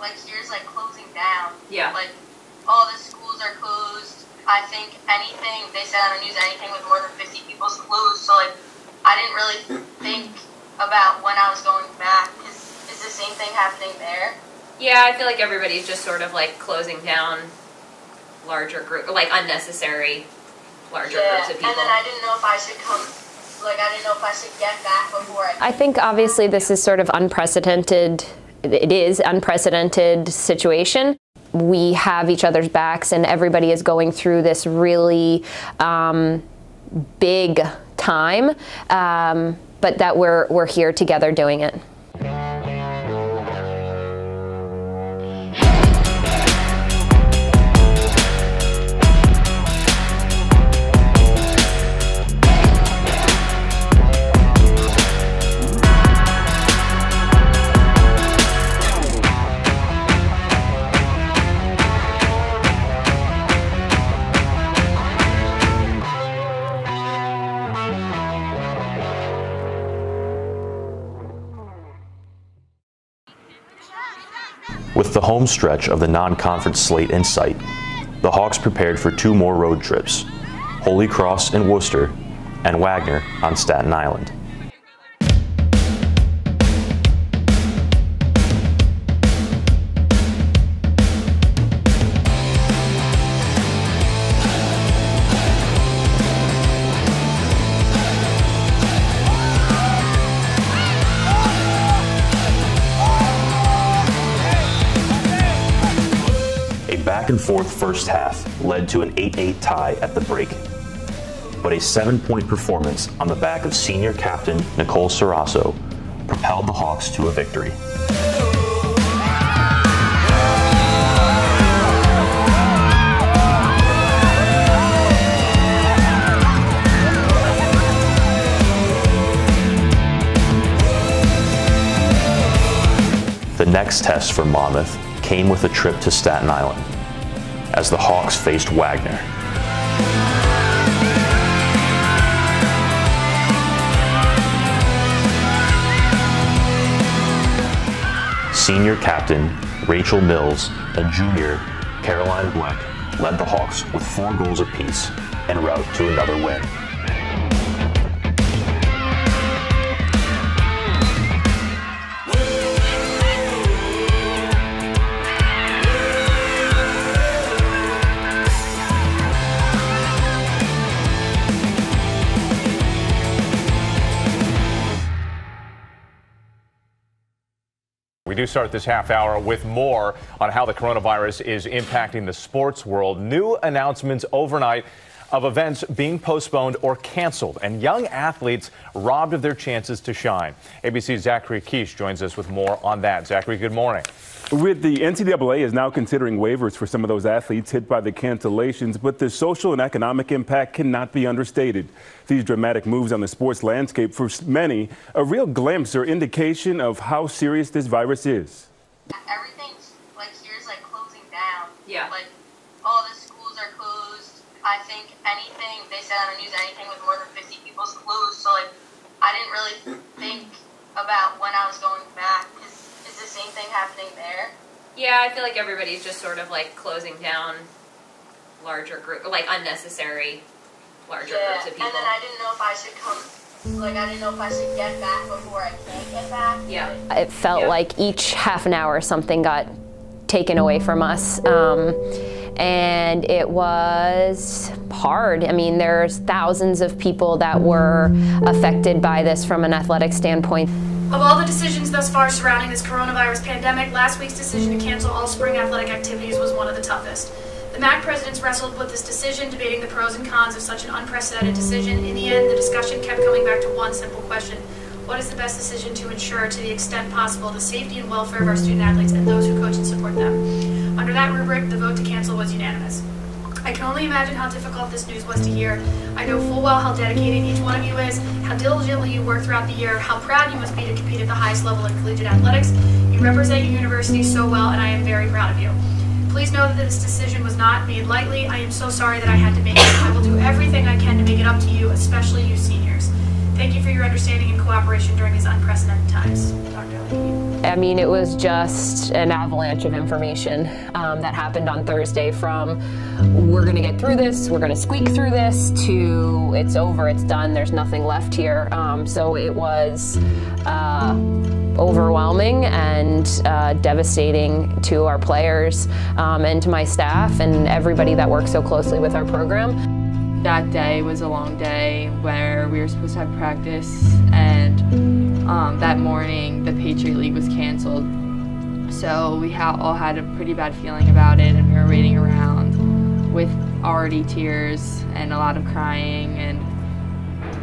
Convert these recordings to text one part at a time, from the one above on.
like here's like closing down. Yeah. Like all the schools are closed. I think anything they said on the news, anything with more than 50 people is closed. So like I didn't really think about when I was going back. Is the same thing happening there? Yeah, I feel like everybody's just sort of like closing down larger group, like unnecessary larger groups of people. And then I didn't know if I should come. Like I didn't know if I should get back before I think obviously this is sort of unprecedented. It is unprecedented situation. We have each other's backs and everybody is going through this really big time, but that we're here together doing it. With the home stretch of the non-conference slate in sight, the Hawks prepared for 2 more road trips, Holy Cross in Worcester and Wagner on Staten Island. Back-and-forth first half led to an 8-8 tie at the break. But a 7-point performance on the back of senior captain Nicole Sarasso propelled the Hawks to a victory. The next test for Monmouth came with a trip to Staten Island, as the Hawks faced Wagner. Senior captain Rachel Mills and junior Caroline Bleck led the Hawks with 4 goals apiece en route to another win. We do start this half hour with more on how the coronavirus is impacting the sports world. New announcements overnight of events being postponed or canceled, and young athletes robbed of their chances to shine. ABC's Zachary Keish joins us with more on that. Zachary, good morning. With the NCAA is now considering waivers for some of those athletes hit by the cancellations, but the social and economic impact cannot be understated. These dramatic moves on the sports landscape, for many, a real glimpse or indication of how serious this virus is. Everything's like here's like closing down. Yeah. Like all the schools are closed. I think anything they said on the news, anything with more than 50 people is closed. So like I didn't really think about when I was going back. Is the same thing happening there? Yeah, I feel like everybody's just sort of like closing down larger group, like unnecessary larger groups of people. And then I didn't know if I should come. Like I didn't know if I should get back before I can't get back. Yeah. It felt like each half an hour something got taken away from us. And it was hard. I mean, there's thousands of people that were affected by this from an athletic standpoint. Of all the decisions thus far surrounding this coronavirus pandemic, last week's decision to cancel all spring athletic activities was one of the toughest. The MAC presidents wrestled with this decision, debating the pros and cons of such an unprecedented decision. In the end, the discussion kept coming back to one simple question: what is the best decision to ensure, to the extent possible, the safety and welfare of our student athletes and those who coach and support them? Under that rubric, the vote to cancel was unanimous. I can only imagine how difficult this news was to hear. I know full well how dedicated each one of you is, how diligently you work throughout the year, how proud you must be to compete at the highest level in collegiate athletics. You represent your university so well, and I am very proud of you. Please know that this decision was not made lightly. I am so sorry that I had to make it. I will do everything I can to make it up to you, especially you seniors. Thank you for your your understanding and cooperation during these unprecedented times, Dr. Levy? I mean, it was just an avalanche of information that happened on Thursday, from we're going to get through this, we're going to squeak through this, to it's over, it's done, there's nothing left here. So it was overwhelming and devastating to our players and to my staff and everybody that works so closely with our program. That day was a long day where we were supposed to have practice, and that morning the Patriot League was canceled. So we all had a pretty bad feeling about it, and we were waiting around with already tears and a lot of crying and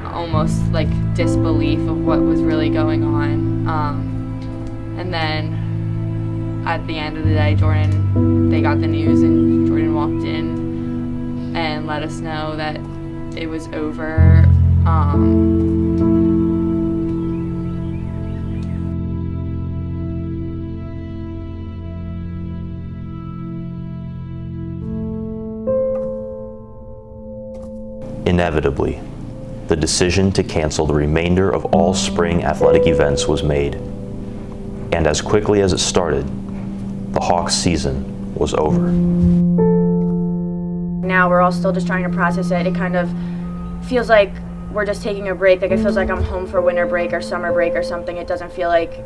almost like disbelief of what was really going on. And then at the end of the day, they got the news, and Jordan walked in and let us know that it was over. Inevitably, the decision to cancel the remainder of all spring athletic events was made. And as quickly as it started, the Hawks season was over. Now we're all still just trying to process it. It kind of feels like we're just taking a break. Like, it feels like I'm home for winter break or summer break or something. It doesn't feel like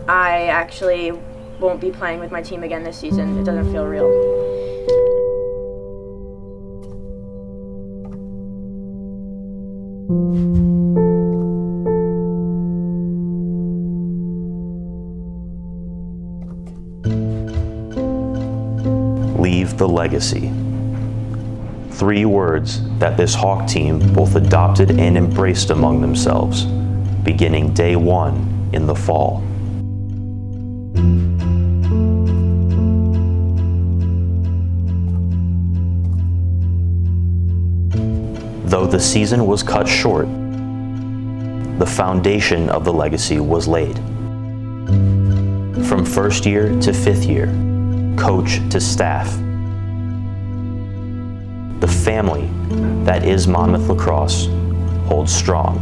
I actually won't be playing with my team again this season. It doesn't feel real. Leave the legacy. 3 words that this Hawk team both adopted and embraced among themselves, beginning day 1 in the fall. Though the season was cut short, the foundation of the legacy was laid. From first year to fifth year, coach to staff, the family that is Monmouth Lacrosse holds strong.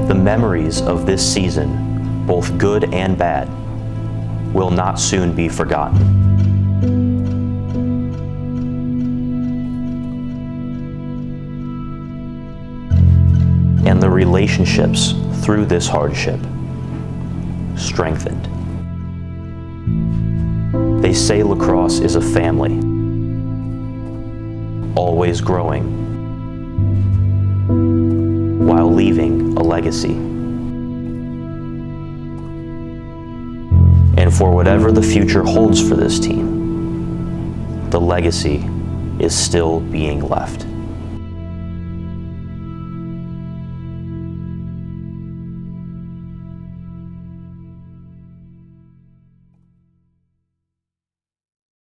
The memories of this season, both good and bad, will not soon be forgotten. And the relationships through this hardship strengthened. They say lacrosse is a family, always growing, while leaving a legacy. And for whatever the future holds for this team, the legacy is still being left.